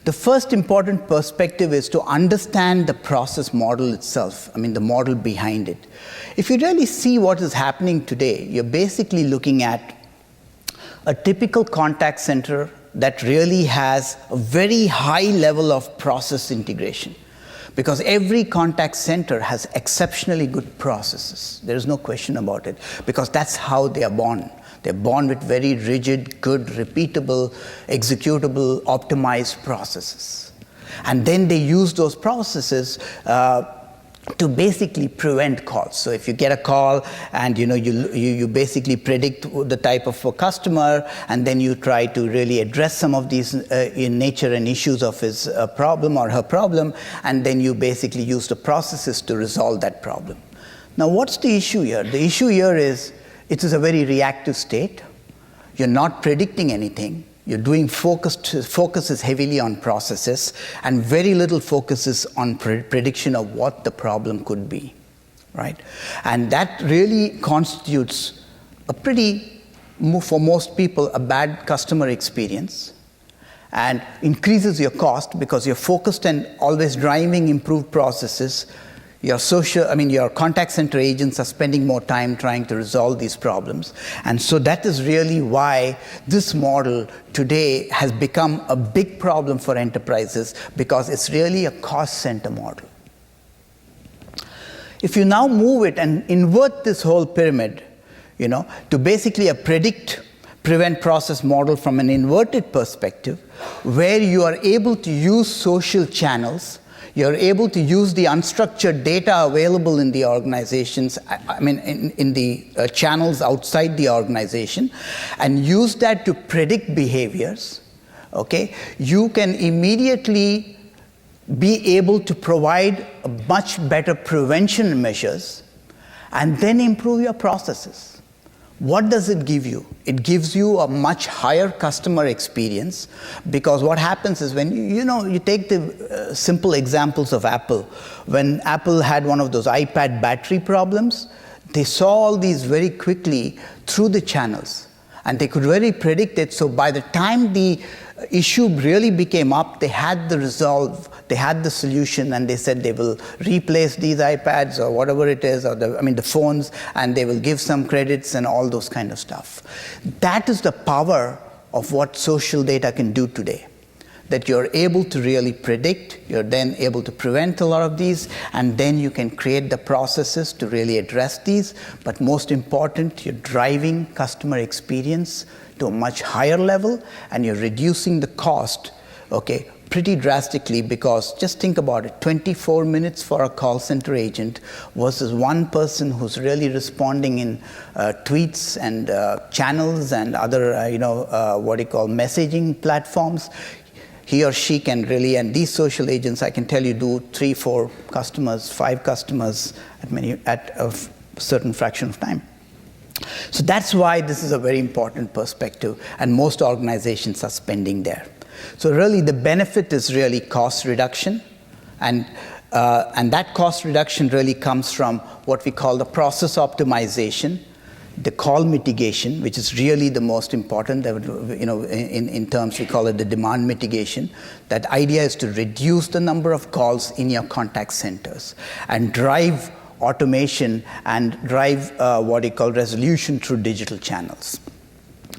The first important perspective is to understand the process model itself, the model behind it. If you really see what is happening today, you're basically looking at a typical contact center that really has a very high level of process integration. Because every contact center has exceptionally good processes. There is no question about it, because that's how they are born. They're born with very rigid, good, repeatable, executable, optimized processes. And then they use those processes to basically prevent calls. So if you get a call and you basically predict the type of a customer, and then you try to really address some of these in nature and issues of his problem or her problem, and then you basically use the processes to resolve that problem. Now, what's the issue here? The issue here is it is a very reactive state. You're not predicting anything. You're doing focuses heavily on processes, and very little focuses on prediction of what the problem could be, right? And that really constitutes for most people, a bad customer experience, and increases your cost because you're focused and always driving improved processes. Your contact center agents are spending more time trying to resolve these problems. And so that is really why this model today has become a big problem for enterprises, because it's really a cost center model. If you now move it and invert this whole pyramid, to basically a prevent process model from an inverted perspective, where you are able to use social channels, you're able to use the unstructured data available in the organizations, in the channels outside the organization, and use that to predict behaviors, okay? You can immediately be able to provide a much better prevention measures and then improve your processes. What does it give you? It gives you a much higher customer experience, because what happens is when you take the simple examples of Apple. When Apple had one of those iPad battery problems, they saw all these very quickly through the channels, and they could really predict it. So by the time the issue really became up, they had the resolve, they had the solution, and they said they will replace these iPads or whatever it is, or the phones, and they will give some credits and all those kind of stuff. That is the power of what social data can do today. That you're able to really predict, you're then able to prevent a lot of these, and then you can create the processes to really address these. But most important, you're driving customer experience to a much higher level, and you're reducing the cost, okay, pretty drastically, because just think about it, 24 minutes for a call center agent versus one person who's really responding in tweets and channels and other, messaging platforms. He or she can really, and these social agents, I can tell you, do 3, 4 customers, 5 customers at a certain fraction of time. So that's why this is a very important perspective, and most organizations are spending there. So really the benefit is really cost reduction, and that cost reduction really comes from what we call the process optimization, the call mitigation, which is really the most important. In terms, we call it the demand mitigation. That idea is to reduce the number of calls in your contact centers and drive automation and drive resolution through digital channels.